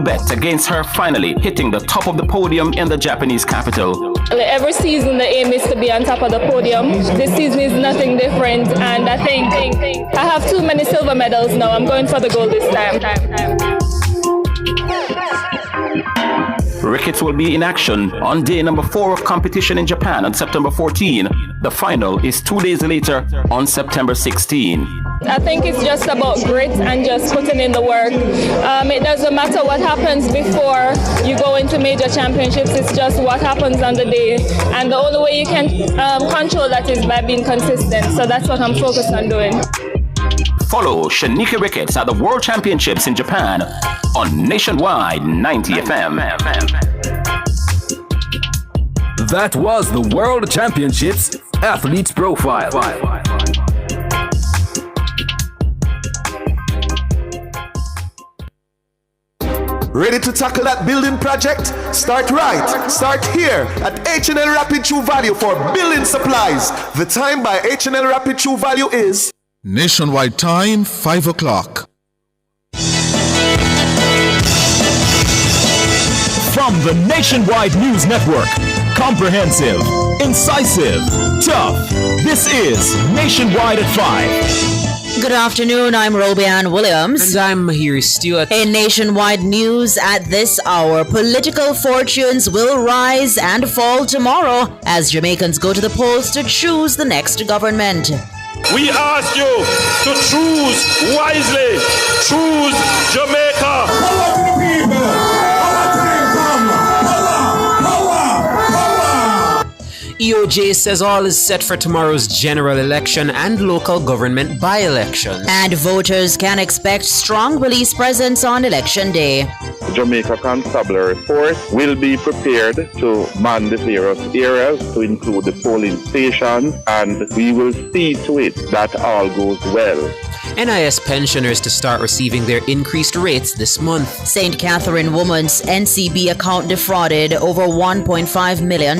bet against her finally hitting the top of the podium in the Japanese capital. Every season the aim is to be on top of the podium. This season is nothing different, and I think I have too many silver medals now. I'm going for the gold this time. Ricketts will be in action on day number 4 of competition in Japan on September 14. The final is 2 days later on September 16. I think it's just about grit and just putting in the work. It doesn't matter what happens before you go into major championships, it's just what happens on the day. And the only way you can control that is by being consistent. So that's what I'm focused on doing. Follow Shanika Ricketts at the World Championships in Japan on Nationwide 90 FM. That was the World Championships Athletes Profile. Ready to tackle that building project? Start right. Start here at H&L Rapid True Value for building supplies. The time by H&L Rapid True Value is Nationwide time, 5 o'clock. From the Nationwide News Network, comprehensive, incisive, tough. This is Nationwide at 5. Good afternoon, I'm Robianne Williams. And I'm Mahiri Stewart. In Nationwide News at this hour, political fortunes will rise and fall tomorrow as Jamaicans go to the polls to choose the next government. We ask you to choose wisely. Choose Jamaica. Power to the people. Power to the EOJ says all is set for tomorrow's general election and local government by-elections. And voters can expect strong police presence on election day. Jamaica Constabulary Force will be prepared to man the various areas to include the polling stations, and we will see to it that all goes well. NIS pensioners to start receiving their increased rates this month. St. Catherine Woman's NCB account defrauded over $1.5 million.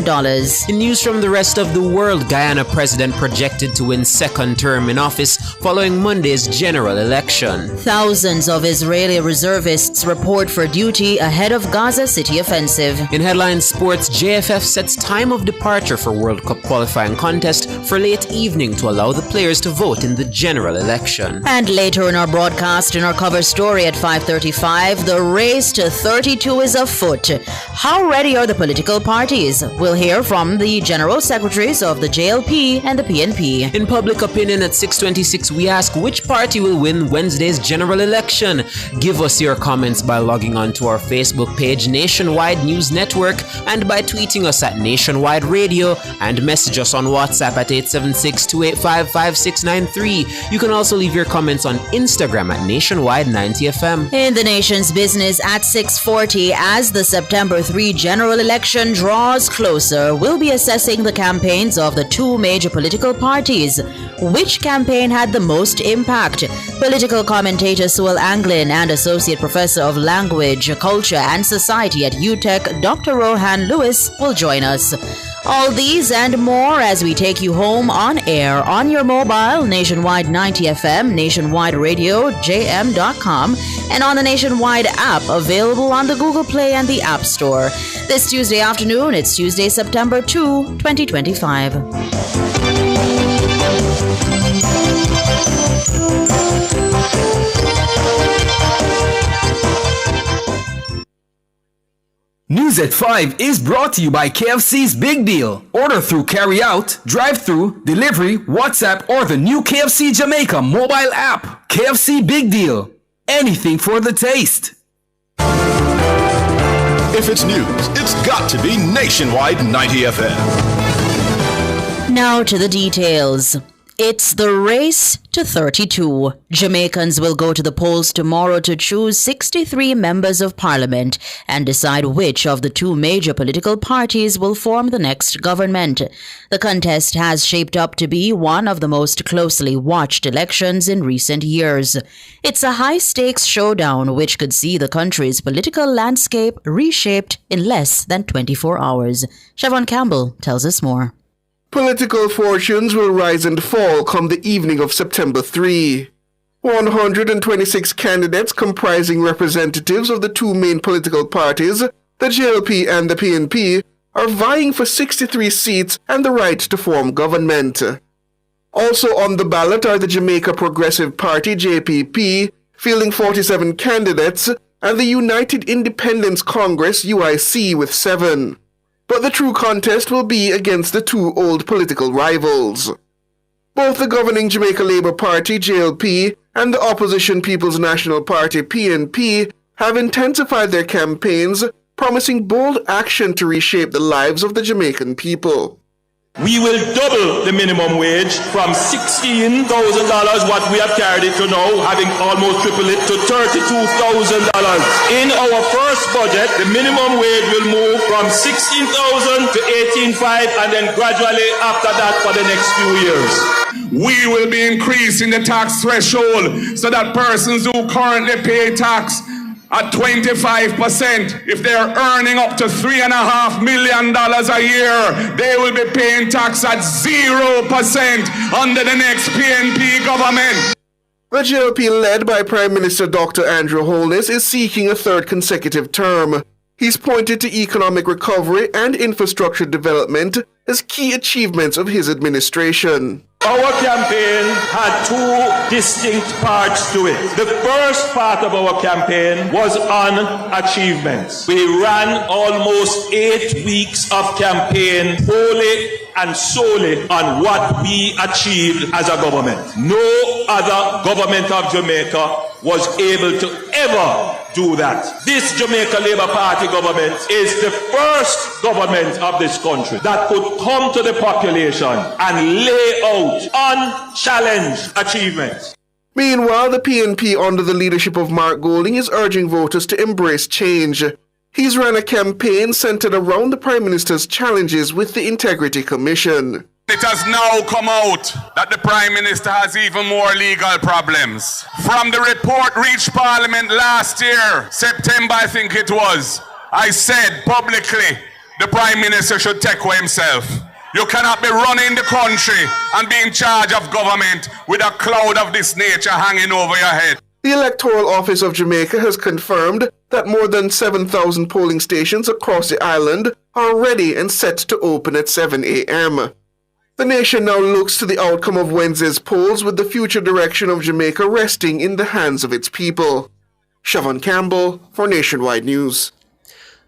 In news from the rest of the world, Guyana president projected to win second term in office following Monday's general election. Thousands of Israeli reservists report for duty ahead of Gaza City offensive. In headline sports, JFF sets time of departure for World Cup qualifying contest for late evening to allow the players to vote in the general election. And later in our broadcast, in our cover story at 5:35, the race to 32 is afoot. How ready are the political parties? We'll hear from the general secretaries of the JLP and the PNP. In public opinion at 6:26, we ask which party will win Wednesday's general election. Give us your comments by logging on to our Facebook page, Nationwide News Network, and by tweeting us at Nationwide Radio, and message us on WhatsApp at 876-285-5693. You can also leave your comments on Instagram at Nationwide 90 FM. In the nation's business at 6:40, as the September 3 general election draws closer, we'll be assessing the campaigns of the two major political parties. Which campaign had the most impact? Political commentator Sewell Anglin and Associate Professor of Language, Culture and Society at UTech, Dr. Rohan Lewis, will join us. All these and more as we take you home on air on your mobile, Nationwide 90 FM, Nationwide Radio, JM.com, and on the Nationwide app available on the Google Play and the App Store. This Tuesday afternoon, it's Tuesday, September 2, 2025. News at 5 is brought to you by KFC's Big Deal. Order through carry-out, drive-through, delivery, WhatsApp, or the new KFC Jamaica mobile app. KFC Big Deal. Anything for the taste. If it's news, it's got to be Nationwide 90 FM. Now to the details. It's the race to 32. Jamaicans will go to the polls tomorrow to choose 63 members of parliament and decide which of the two major political parties will form the next government. The contest has shaped up to be one of the most closely watched elections in recent years. It's a high-stakes showdown which could see the country's political landscape reshaped in less than 24 hours. Siobhan Campbell tells us more. Political fortunes will rise and fall come the evening of September 3. 126 candidates comprising representatives of the two main political parties, the JLP and the PNP, are vying for 63 seats and the right to form government. Also on the ballot are the Jamaica Progressive Party, JPP, fielding 47 candidates, and the United Independence Congress, UIC, with 7. But the true contest will be against the two old political rivals. Both the governing Jamaica Labour Party, JLP, and the opposition People's National Party, PNP, have intensified their campaigns, promising bold action to reshape the lives of the Jamaican people. We will double the minimum wage from $16,000, what we have carried it to now, having almost tripled it to $32,000. In our first budget, the minimum wage will move from $16,000 to $18,500, and then gradually after that for the next few years. We will be increasing the tax threshold so that persons who currently pay tax at 25%, if they're earning up to $3.5 million a year, they will be paying tax at 0% under the next PNP government. The JLP, led by Prime Minister Dr. Andrew Holness, is seeking a third consecutive term. He's pointed to economic recovery and infrastructure development as key achievements of his administration. Our campaign had two distinct parts to it. The first part of our campaign was on achievements. We ran almost 8 weeks of campaign wholly and solely on what we achieved as a government. No other government of Jamaica was able to ever do that. This Jamaica Labour Party government is the first government of this country that could come to the population and lay out unchallenged achievements. Meanwhile, the PNP, under the leadership of Mark Golding, is urging voters to embrace change. He's run a campaign centered around the Prime Minister's challenges with the Integrity Commission. It has now come out that the Prime Minister has even more legal problems. From the report reached Parliament last year, September I think it was, I said publicly the Prime Minister should take away himself. You cannot be running the country and be in charge of government with a cloud of this nature hanging over your head. The Electoral Office of Jamaica has confirmed that more than 7,000 polling stations across the island are ready and set to open at 7 a.m. The nation now looks to the outcome of Wednesday's polls, with the future direction of Jamaica resting in the hands of its people. Siobhan Campbell for Nationwide News.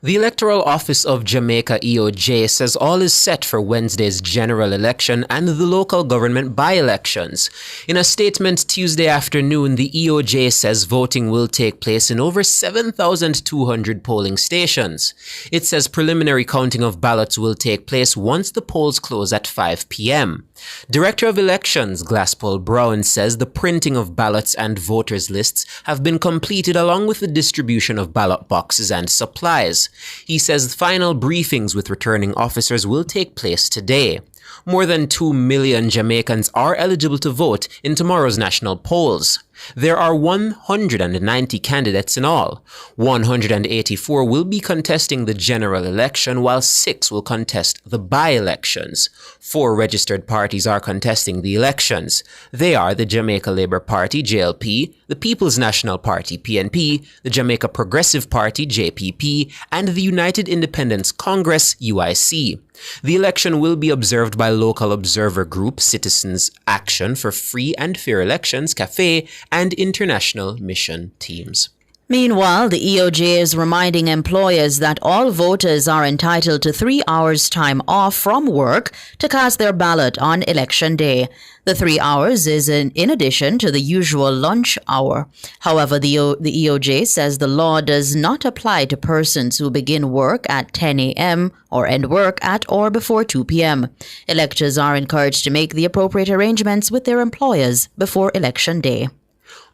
The Electoral Office of Jamaica, EOJ, says all is set for Wednesday's general election and the local government by-elections. In a statement Tuesday afternoon, the EOJ says voting will take place in over 7,200 polling stations. It says preliminary counting of ballots will take place once the polls close at 5 p.m. Director of Elections Glaspole Brown says the printing of ballots and voters' lists have been completed along with the distribution of ballot boxes and supplies. He says final briefings with returning officers will take place today. More than 2 million Jamaicans are eligible to vote in tomorrow's national polls. There are 190 candidates in all. 184 will be contesting the general election, while 6 will contest the by-elections. 4 registered parties are contesting the elections. They are the Jamaica Labour Party, JLP, the People's National Party, PNP, the Jamaica Progressive Party, JPP, and the United Independence Congress, UIC. The election will be observed by local observer group Citizens Action for Free and Fair Elections, CAFE, and international mission teams. Meanwhile, the EOJ is reminding employers that all voters are entitled to 3 hours' time off from work to cast their ballot on Election Day. The 3 hours is in addition to the usual lunch hour. However, the EOJ says the law does not apply to persons who begin work at 10 a.m. or end work at or before 2 p.m. Electors are encouraged to make the appropriate arrangements with their employers before Election Day.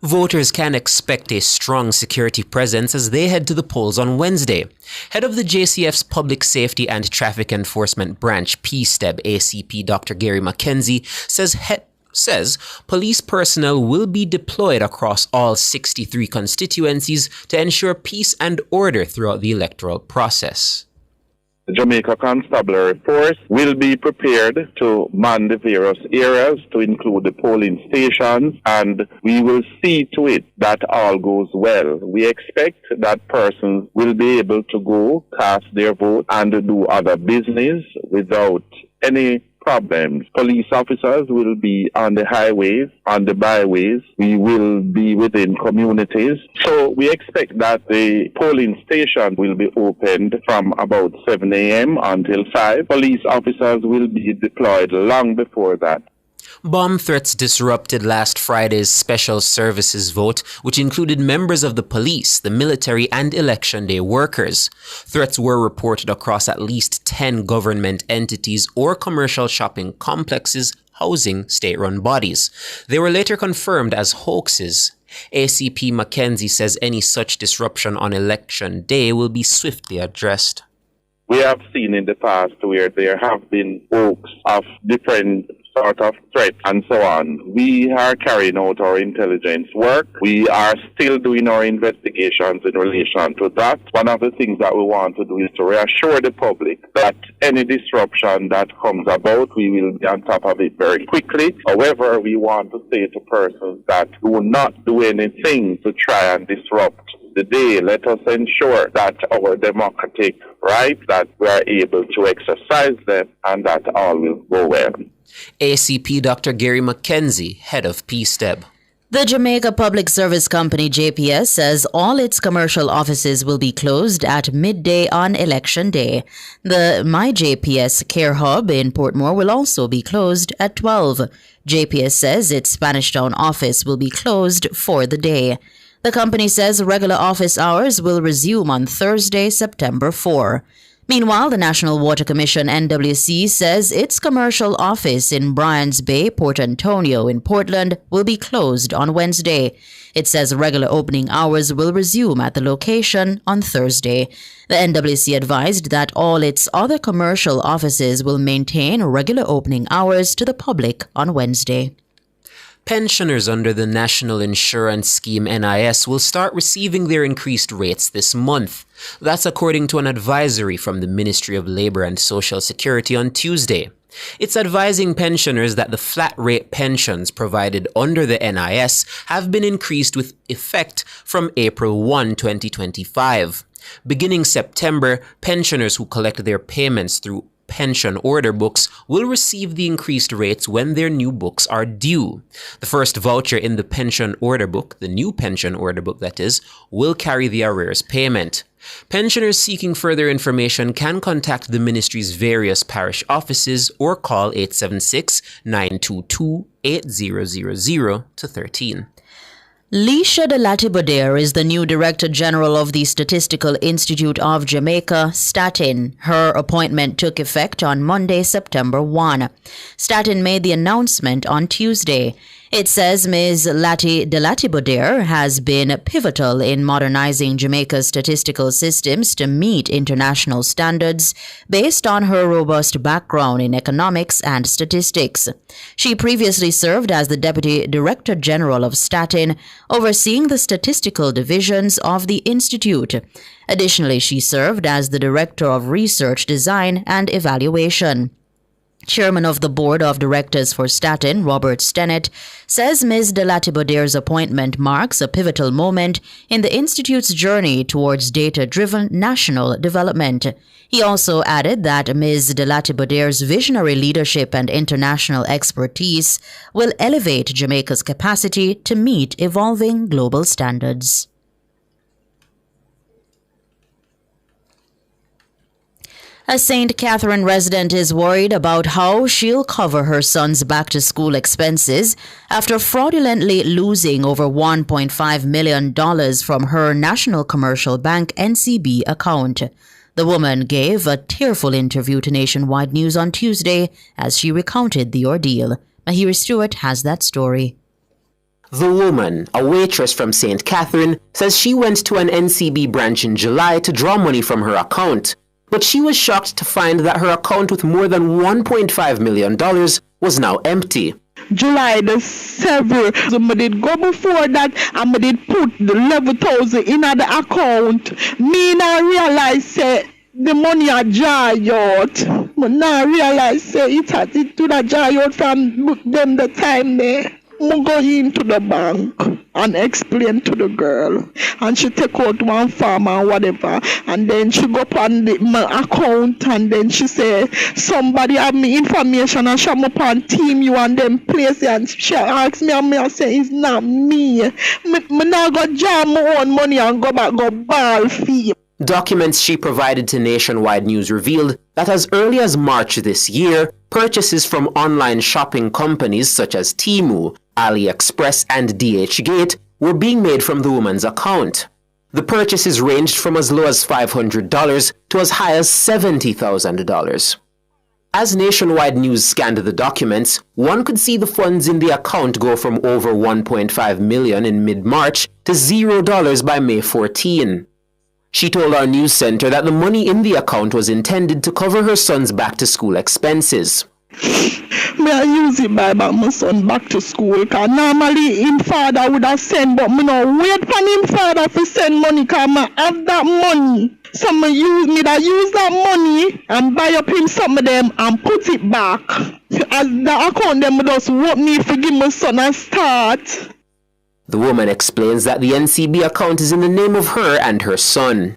Voters can expect a strong security presence as they head to the polls on Wednesday. Head of the JCF's Public Safety and Traffic Enforcement Branch, PSTEB ACP Dr. Gary McKenzie, says police personnel will be deployed across all 63 constituencies to ensure peace and order throughout the electoral process. The Jamaica Constabulary Force will be prepared to man the various areas to include the polling stations, and we will see to it that all goes well. We expect that persons will be able to go cast their vote and do other business without any problems. Police officers will be on the highways, on the byways. We will be within communities. So we expect that the polling station will be opened from about 7 a.m. until 5. Police officers will be deployed long before that. Bomb threats disrupted last Friday's special services vote, which included members of the police, the military, and election day workers. Threats were reported across at least 10 government entities or commercial shopping complexes housing state-run bodies. They were later confirmed as hoaxes. ACP Mackenzie says any such disruption on election day will be swiftly addressed. We have seen in the past where there have been hoax of different sort of threats and so on. We are carrying out our intelligence work. We are still doing our investigations in relation to that. One of the things that we want to do is to reassure the public that any disruption that comes about, we will be on top of it very quickly. However, we want to say to persons that do not do anything to try and disrupt the day. Let us ensure that our democratic rights, that we are able to exercise them, and that all will go well. ACP Dr. Gary Mackenzie, head of PSTEB. The Jamaica Public Service Company, JPS, says all its commercial offices will be closed at midday on Election Day. The MyJPS Care Hub in Portmore will also be closed at 12. JPS says its Spanish Town office will be closed for the day. The company says regular office hours will resume on Thursday, September 4. Meanwhile, the National Water Commission, NWC, says its commercial office in Bryans Bay, Port Antonio in Portland will be closed on Wednesday. It says regular opening hours will resume at the location on Thursday. The NWC advised that all its other commercial offices will maintain regular opening hours to the public on Wednesday. Pensioners under the National Insurance Scheme NIS will start receiving their increased rates this month. That's according to an advisory from the Ministry of Labour and Social Security on Tuesday. It's advising pensioners that the flat rate pensions provided under the NIS have been increased with effect from April 1, 2025. Beginning September, pensioners who collect their payments through pension order books will receive the increased rates when their new books are due. The first voucher in the pension order book, the new pension order book that is, will carry the arrears payment. Pensioners seeking further information can contact the ministry's various parish offices or call 876-922-8000 Leisha de Latibodere is the new Director General of the Statistical Institute of Jamaica, Statin. Her appointment took effect on Monday, September 1. Statin made the announcement on Tuesday. It says Ms. Lati de Latibodere has been pivotal in modernizing Jamaica's statistical systems to meet international standards based on her robust background in economics and statistics. She previously served as the Deputy Director General of Statin, overseeing the statistical divisions of the Institute. Additionally, she served as the Director of Research, Design, and Evaluation. Chairman of the Board of Directors for Statin, Robert Stennett, says Ms. de Latibodere's appointment marks a pivotal moment in the Institute's journey towards data-driven national development. He also added that Ms. de Latibodere's visionary leadership and international expertise will elevate Jamaica's capacity to meet evolving global standards. A St. Catherine resident is worried about how she'll cover her son's back-to-school expenses after fraudulently losing over $1.5 million from her National Commercial Bank NCB account. The woman gave a tearful interview to Nationwide News on Tuesday as she recounted the ordeal. Mahiri Stewart has that story. The woman, a waitress from St. Catherine, says she went to an NCB branch in July to draw money from her account. But she was shocked to find that her account with more than $1.5 million was now empty. July the 7th, I did go before that and I did put the 11,000 in the account. Me now realize the money a dry out. But now I realize say it to the dry out from them the time there. I go into the bank and explain to the girl, and she take out one form and whatever, and then she go up on my account, and then she say somebody have me information and show me up on team you and them place, and she ask me and I say it's not me. Me now go jam my own money and go back go ball fee. Documents she provided to Nationwide News revealed that as early as March this year, purchases from online shopping companies such as Temu, AliExpress, and DHgate were being made from the woman's account. The purchases ranged from as low as $500 to as high as $70,000. As Nationwide News scanned the documents, one could see the funds in the account go from over $1.5 million in mid-March to $0 by May 14. She told our news center that the money in the account was intended to cover her son's back-to-school expenses. Me I use it by my son back to school, cause normally him father would have sent, but me no wait for him father to send money, cause I have that money. So me use that money and buy up him some of them and put it back. As the account them just want me to give my son a start. The woman explains that the NCB account is in the name of her and her son.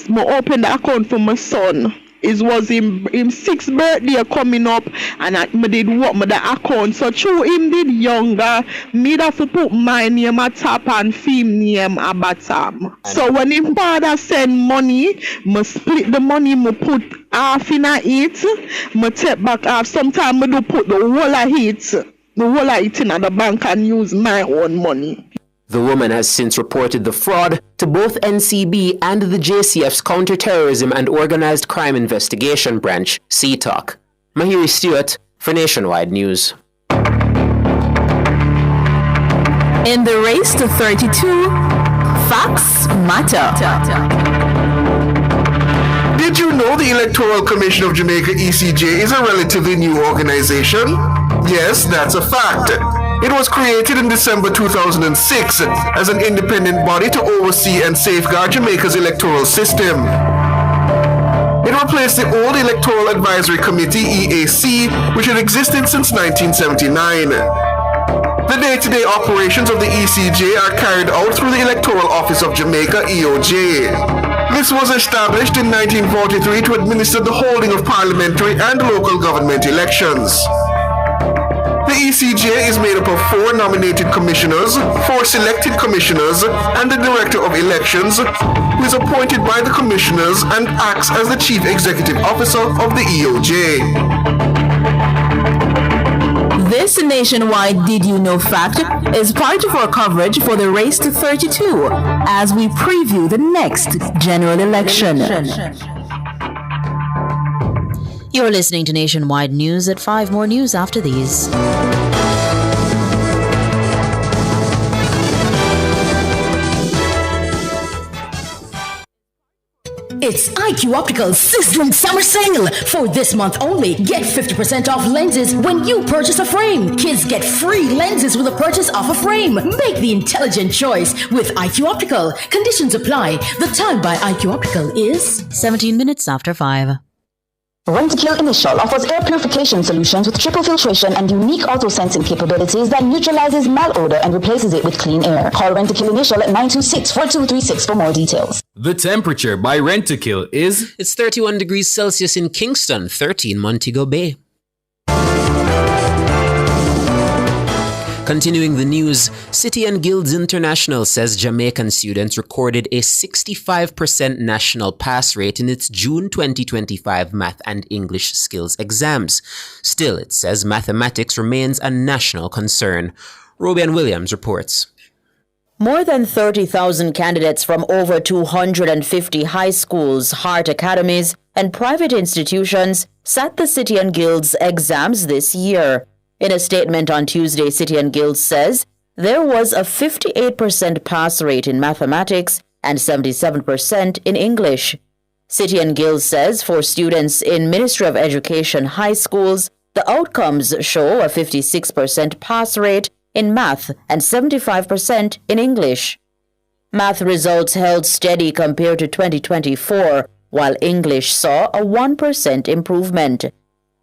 I opened the account for my son. It was him 6th birthday coming up, and I did what my the account. So through him did younger, me have to put my name at top and film name at bottom. So when him father send money, I split the money, I put half in it, I take back half. Sometimes I do put the whole of it in the bank and use my own money. The woman has since reported the fraud to both NCB and the JCF's Counterterrorism and Organized Crime Investigation Branch, CTOC. Mahiri Stewart for Nationwide News. In the race to 32, facts matter. Did you know the Electoral Commission of Jamaica, ECJ, is a relatively new organization? Yes, that's a fact. It was created in December 2006 as an independent body to oversee and safeguard Jamaica's electoral system. It replaced the old Electoral Advisory Committee, EAC, which had existed since 1979. The day-to-day operations of the ECJ are carried out through the Electoral Office of Jamaica, EOJ. This was established in 1943 to administer the holding of parliamentary and local government elections. The ECJ is made up of 4 nominated commissioners, 4 selected commissioners, and the Director of Elections, who is appointed by the commissioners and acts as the Chief Executive Officer of the EOJ. This nationwide Did You Know fact is part of our coverage for the race to 32 as we preview the next general election. You're listening to Nationwide News at 5 more news after these. It's IQ Optical's sizzling summer sale. For this month only, get 50% off lenses when you purchase a frame. Kids get free lenses with a purchase of a frame. Make the intelligent choice with IQ Optical. Conditions apply. The time by IQ Optical is 17 minutes after 5. Rentokil Initial offers air purification solutions with triple filtration and unique auto-sensing capabilities that neutralizes malodor and replaces it with clean air. Call Rentokil Initial at 926-4236 for more details. The temperature by Rentokil is... It's 31 degrees Celsius in Kingston, 30 in Montego Bay. Continuing the news, City and Guilds International says Jamaican students recorded a 65% national pass rate in its June 2025 Math and English skills exams. Still, it says mathematics remains a national concern. Robian Williams reports. More than 30,000 candidates from over 250 high schools, art academies, and private institutions sat the City and Guilds exams this year. In a statement on Tuesday, City and Guilds says there was a 58% pass rate in mathematics and 77% in English. City and Guilds says for students in Ministry of Education high schools, the outcomes show a 56% pass rate in math and 75% in English. Math results held steady compared to 2024, while English saw a 1% improvement.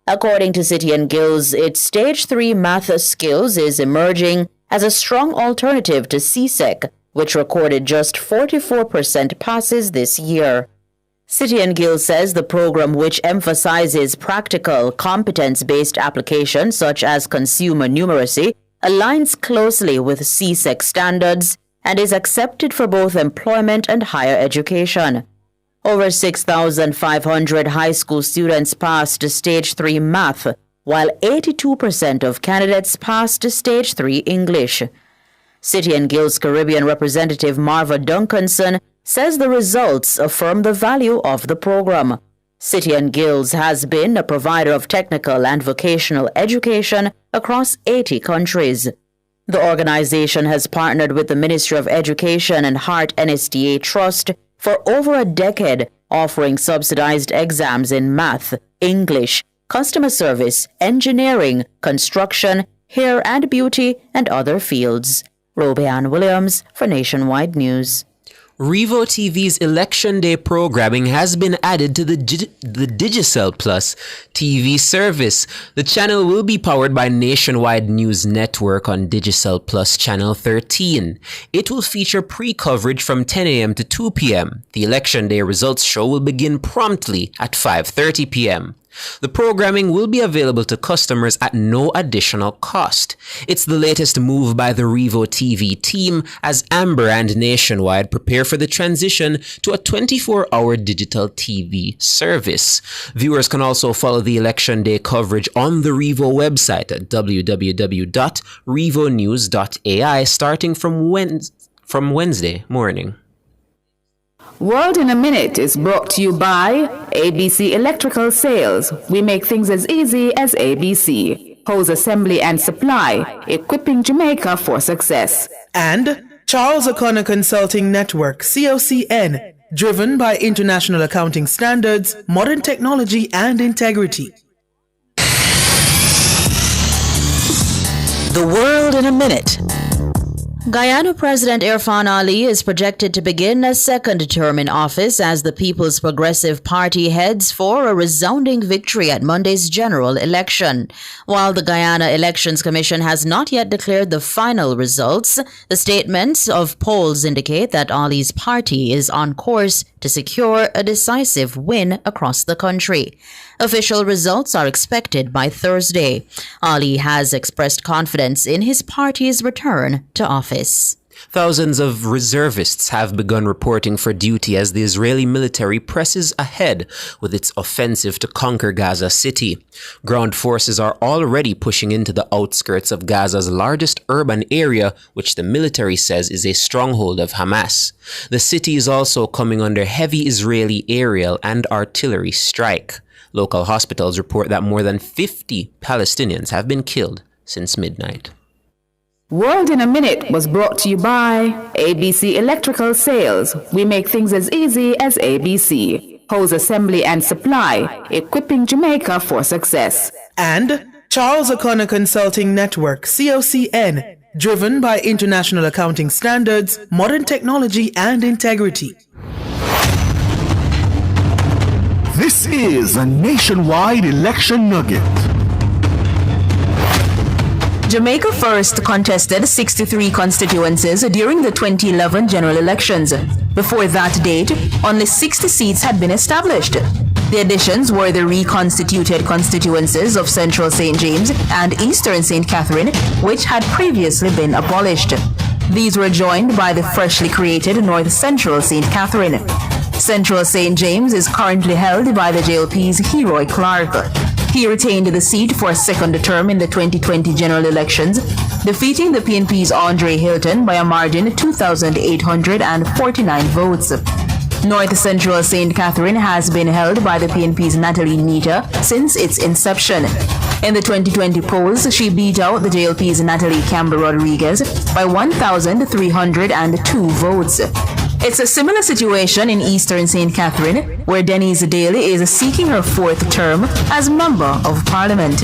According to City and Guilds, its Stage 3 math skills is emerging as a strong alternative to CSEC, which recorded just 44% passes this year. City and Guilds says the program, which emphasizes practical, competence-based applications such as consumer numeracy, aligns closely with CSEC standards and is accepted for both employment and higher education. Over 6,500 high school students passed to Stage 3 math, while 82% of candidates passed to Stage 3 English. City and Guilds Caribbean representative Marva Duncanson says the results affirm the value of the program. City and Guilds has been a provider of technical and vocational education across 80 countries. The organization has partnered with the Ministry of Education and Heart NSTA Trust for over a decade, offering subsidized exams in math, English, customer service, engineering, construction, hair and beauty, and other fields. Robeanne Williams for Nationwide News. Revo TV's Election Day programming has been added to the Digicel Plus TV service. The channel will be powered by Nationwide News Network on Digicel Plus Channel 13. It will feature pre-coverage from 10 a.m. to 2 p.m. The Election Day results show will begin promptly at 5:30 p.m. The programming will be available to customers at no additional cost. It's the latest move by the Revo TV team as Amber and Nationwide prepare for the transition to a 24-hour digital TV service. Viewers can also follow the Election Day coverage on the Revo website at www.revonews.ai starting from Wednesday morning. World in a Minute is brought to you by ABC Electrical Sales. We make things as easy as ABC. Hose Assembly and Supply, equipping Jamaica for success. And Charles O'Connor Consulting Network, COCN, driven by international accounting standards, modern technology, and integrity. The World in a Minute. Guyana President Irfan Ali is projected to begin a second term in office as the People's Progressive Party heads for a resounding victory at Monday's general election. While the Guyana Elections Commission has not yet declared the final results, the statements of polls indicate that Ali's party is on course to secure a decisive win across the country. Official results are expected by Thursday. Ali has expressed confidence in his party's return to office. Thousands of reservists have begun reporting for duty as the Israeli military presses ahead with its offensive to conquer Gaza City. Ground forces are already pushing into the outskirts of Gaza's largest urban area, which the military says is a stronghold of Hamas. The city is also coming under heavy Israeli aerial and artillery strike. Local hospitals report that more than 50 Palestinians have been killed since midnight. World in a Minute was brought to you by ABC Electrical Sales. We make things as easy as ABC. Hose Assembly and Supply, equipping Jamaica for success. And Charles O'Connor Consulting Network, COCN, driven by international accounting standards, modern technology, and integrity. This is a Nationwide Election Nugget. Jamaica First contested 63 constituencies during the 2011 general elections. Before that date, only 60 seats had been established. The additions were the reconstituted constituencies of Central St. James and Eastern St. Catherine, which had previously been abolished. These were joined by the freshly created North Central St. Catherine. Central St. James is currently held by the JLP's Heroy Clark. He retained the seat for a second term in the 2020 general elections, defeating the PNP's Andre Hilton by a margin of 2,849 votes. North Central St. Catherine has been held by the PNP's Natalie Nita since its inception. In the 2020 polls, she beat out the JLP's Natalie Campbell Rodriguez by 1,302 votes. It's a similar situation in Eastern St. Catherine, where Denise Daly is seeking her fourth term as Member of Parliament.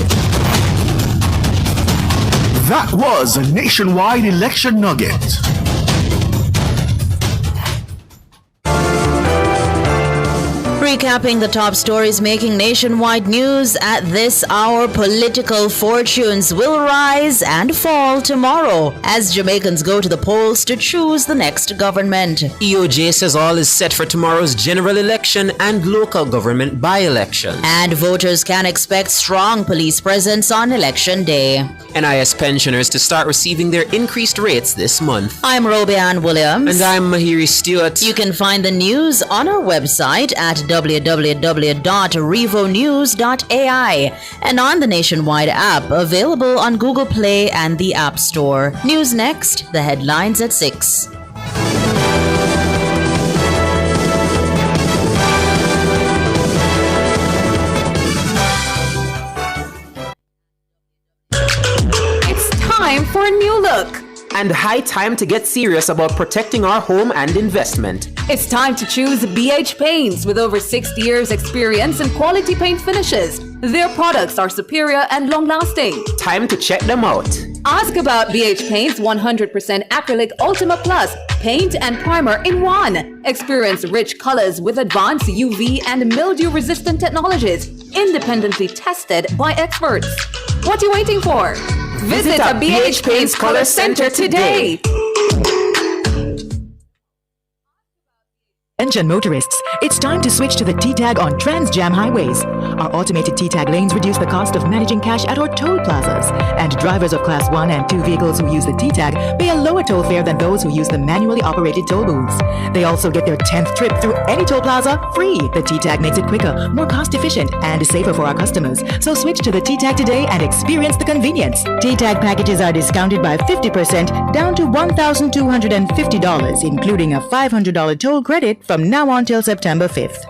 That was a Nationwide Election Nugget. Recapping the top stories making nationwide news at this hour, political fortunes will rise and fall tomorrow as Jamaicans go to the polls to choose the next government. EOJ says all is set for tomorrow's general election and local government by-elections. And voters can expect strong police presence on election day. NIS pensioners to start receiving their increased rates this month. I'm Roby Ann Williams. And I'm Mahiri Stewart. You can find the news on our website at www.revonews.ai and on the Nationwide app available on Google Play and the App Store. News next, the headlines at 6. It's time for a new look. And high time to get serious about protecting our home and investment. It's time to choose BH Paints with over 60 years experience in quality paint finishes. Their products are superior and long-lasting. Time to check them out. Ask about BH Paint's 100% acrylic Ultima Plus paint and primer in one. Experience rich colors with advanced UV and mildew-resistant technologies, independently tested by experts. What are you waiting for? Visit a BH Paints Color Center today. Attention motorists, it's time to switch to the T-Tag on TransJam highways. Our automated T-Tag lanes reduce the cost of managing cash at our toll plazas, and drivers of Class 1 and 2 vehicles who use the T-Tag pay a lower toll fare than those who use the manually operated toll booths. They also get their 10th trip through any toll plaza free. The T-Tag makes it quicker, more cost-efficient, and safer for our customers. So switch to the T-Tag today and experience the convenience. T-Tag packages are discounted by 50% down to $1,250, including a $500 toll credit from now on till September 5th.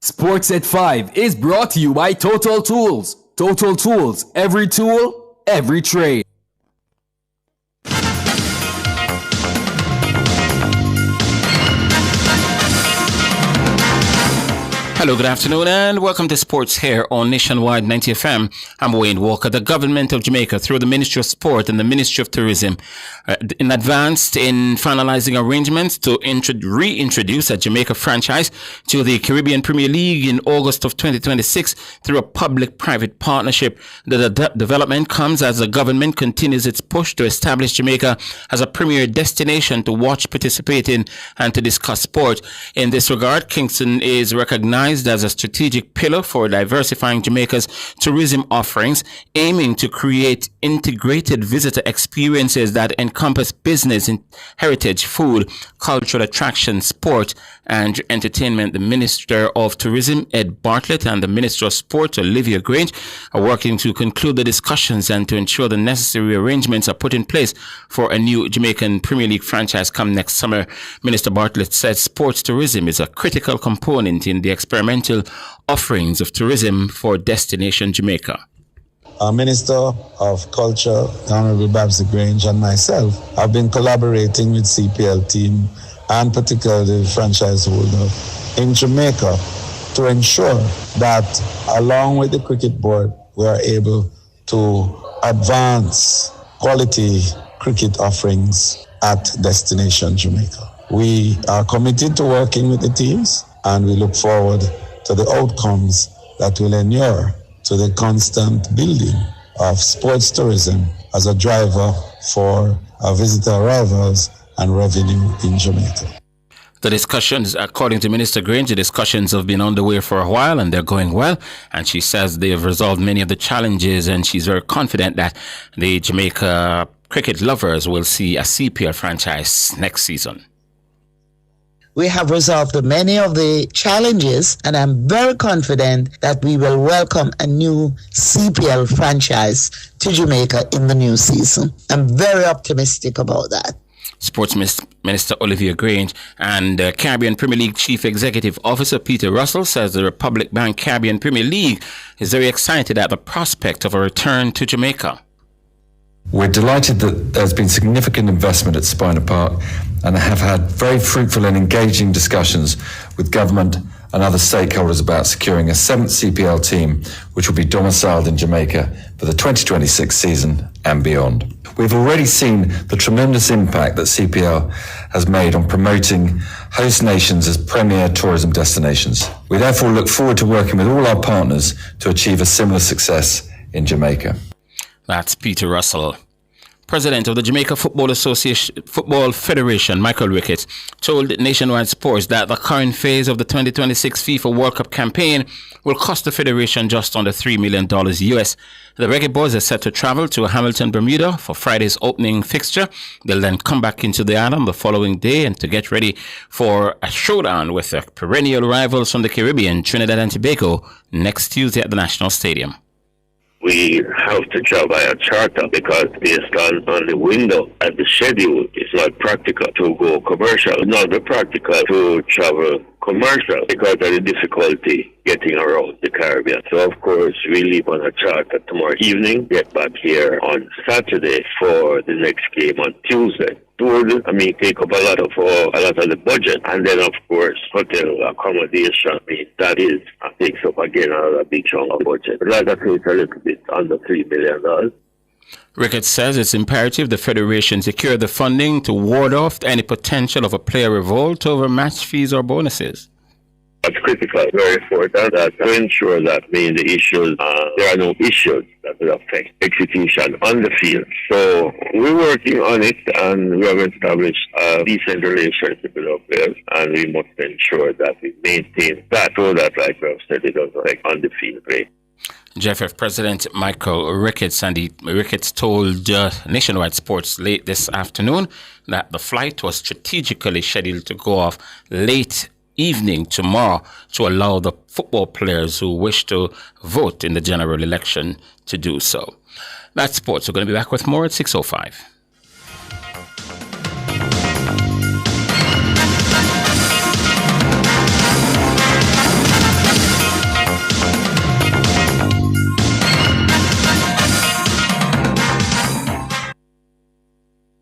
Sports at 5 is brought to you by Total Tools. Total Tools, every tool, every trade. Hello, good afternoon, and welcome to Sports here on Nationwide 90 FM. I'm Wayne Walker. The government of Jamaica, through the Ministry of Sport and the Ministry of Tourism, advanced in finalizing arrangements to reintroduce a Jamaica franchise to the Caribbean Premier League in August of 2026 through a public-private partnership. The development comes as the government continues its push to establish Jamaica as a premier destination to watch, participate in, and to discuss sport. In this regard, Kingston is recognized as a strategic pillar for diversifying Jamaica's tourism offerings, aiming to create integrated visitor experiences that encompass business, heritage, food, cultural attractions, sport, and entertainment. The Minister of Tourism, Ed Bartlett, and the Minister of Sport, Olivia Grange, are working to conclude the discussions and to ensure the necessary arrangements are put in place for a new Jamaican Premier League franchise come next summer. Minister Bartlett said sports tourism is a critical component in the experimental offerings of tourism for Destination Jamaica. Our Minister of Culture, Honorable Babsy Grange, and myself have been collaborating with CPL team and particularly the franchise holder in Jamaica to ensure that along with the cricket board, we are able to advance quality cricket offerings at Destination Jamaica. We are committed to working with the teams, and we look forward to the outcomes that will inure to the constant building of sports tourism as a driver for our visitor arrivals and revenue in Jamaica. The discussions, according to Minister Grange, the discussions have been underway for a while and they're going well. And she says they have resolved many of the challenges, and she's very confident that the Jamaica cricket lovers will see a CPL franchise next season. We have resolved many of the challenges, and I'm very confident that we will welcome a new CPL franchise to Jamaica in the new season. I'm very optimistic about that. Sports Minister Olivia Grange and Caribbean Premier League Chief Executive Officer Peter Russell says the Republic Bank Caribbean Premier League is very excited at the prospect of a return to Jamaica. We're delighted that there's been significant investment at Spina Park and have had very fruitful and engaging discussions with government and other stakeholders about securing a 7th CPL team which will be domiciled in Jamaica for the 2026 season and beyond. We've already seen the tremendous impact that CPL has made on promoting host nations as premier tourism destinations. We therefore look forward to working with all our partners to achieve a similar success in Jamaica. That's Peter Russell. President of the Jamaica Football Federation, Michael Ricketts, told Nationwide Sports that the current phase of the 2026 FIFA World Cup campaign will cost the Federation just under $3 million US. The Reggae Boys are set to travel to Hamilton, Bermuda for Friday's opening fixture. They'll then come back into the island the following day and to get ready for a showdown with their perennial rivals from the Caribbean, Trinidad and Tobago, next Tuesday at the National Stadium. We have to travel by a charter because based on the window and the schedule, it's not practical to go commercial. It's not practical to travel commercial because of the difficulty getting around the Caribbean. So of course we leave on a charter tomorrow evening, get back here on Saturday for the next game on Tuesday. Take up a lot of the budget, and then of course hotel accommodation. That takes up again another big chunk of budget. But like I say, it's a little bit under $3 million. Ricketts says it's imperative the Federation secure the funding to ward off any potential of a player revolt over match fees or bonuses. It's critical, very important to ensure that the issues, there are no issues that will affect execution on the field. So we're working on it, and we have established a decent relationship with our players, and we must ensure that we maintain that so that, like I've said, it doesn't affect on the field play. JFF President Michael Ricketts, Ricketts told Nationwide Sports late this afternoon that the flight was strategically scheduled to go off late evening tomorrow to allow the football players who wish to vote in the general election to do so. That's sports. We're going to be back with more at 6:05.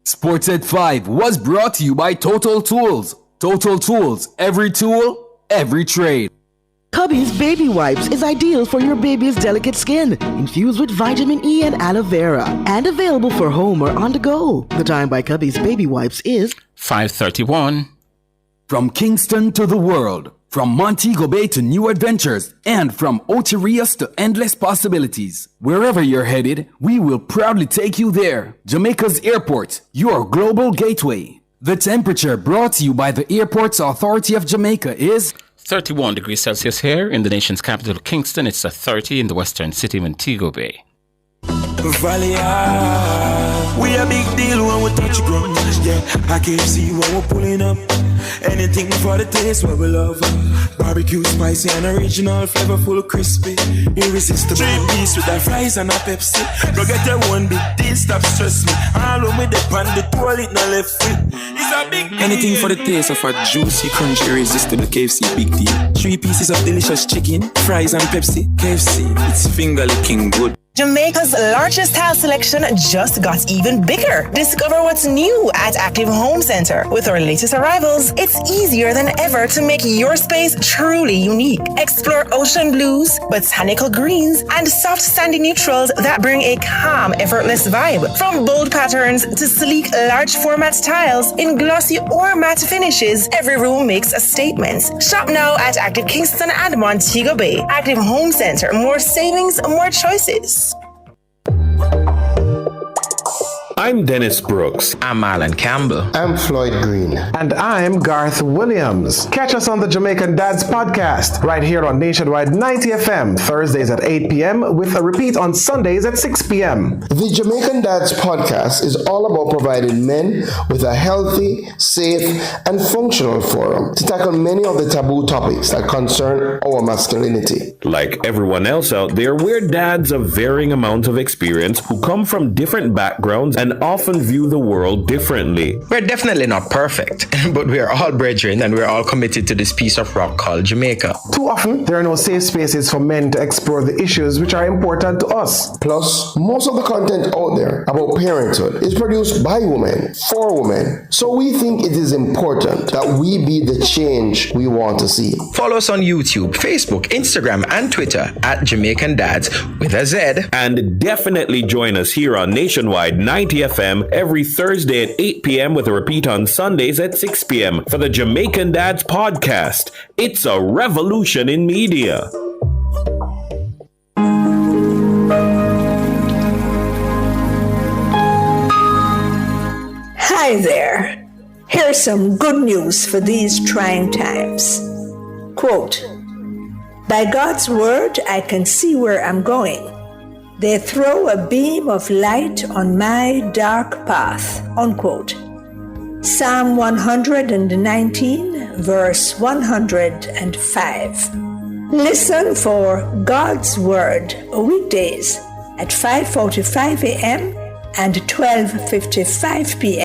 Sports at 5 was brought to you by Total Tools. Total Tools, every tool, every trade. Cubby's Baby Wipes is ideal for your baby's delicate skin, infused with vitamin E and aloe vera, and available for home or on the go. The time by Cubby's Baby Wipes is 5:31. From Kingston to the world, from Montego Bay to new adventures, and from Ocherias to endless possibilities. Wherever you're headed, we will proudly take you there. Jamaica's Airport, your global gateway. The temperature brought to you by the Airports Authority of Jamaica is 31 degrees Celsius here in the nation's capital, Kingston. It's a 30 in the western city of Montego Bay. We a big deal when we touch ground. Yeah, I can see when we're pulling up. Anything for the taste what we love. Barbecue, spicy and original, flavorful, crispy, irresistible. 3-piece with the fries and a Pepsi. Go get your one big deal, stop stress me. All when we dip on the toilet, no left foot. It's a big deal. Anything for the taste of a juicy, crunchy, irresistible KFC, big deal. 3 pieces of delicious chicken, fries and Pepsi. KFC, it's finger licking good. Jamaica's largest tile selection just got even bigger. Discover what's new at Active Home Center. With our latest arrivals, it's easier than ever to make your space truly unique. Explore ocean blues, botanical greens, and soft sandy neutrals that bring a calm, effortless vibe. From bold patterns to sleek, large format tiles in glossy or matte finishes, every room makes a statement. Shop now at Active Kingston and Montego Bay. Active Home Center. More savings, more choices. I'm Dennis Brooks. I'm Marlon Campbell. I'm Floyd Green. And I'm Garth Williams. Catch us on the Jamaican Dads podcast right here on Nationwide 90 FM, Thursdays at 8 p.m. with a repeat on Sundays at 6 p.m. The Jamaican Dads podcast is all about providing men with a healthy, safe, and functional forum to tackle many of the taboo topics that concern our masculinity. Like everyone else out there, we're dads of varying amounts of experience who come from different backgrounds and often view the world differently. We're definitely not perfect, but we are all brethren and we're all committed to this piece of rock called Jamaica. Too often, there are no safe spaces for men to explore the issues which are important to us. Plus, most of the content out there about parenthood is produced by women, for women. So we think it is important that we be the change we want to see. Follow us on YouTube, Facebook, Instagram, and Twitter at Jamaican Dads with a Z. And definitely join us here on Nationwide 90 FM every Thursday at 8 p.m. with a repeat on Sundays at 6 p.m. for the Jamaican Dads Podcast. It's a revolution in media. Hi there. Here's some good news for these trying times. Quote, "By God's word, I can see where I'm going. They throw a beam of light on my dark path." Unquote. Psalm 119, verse 105. Listen for God's Word weekdays at 5:45 a.m. and 12:55 p.m.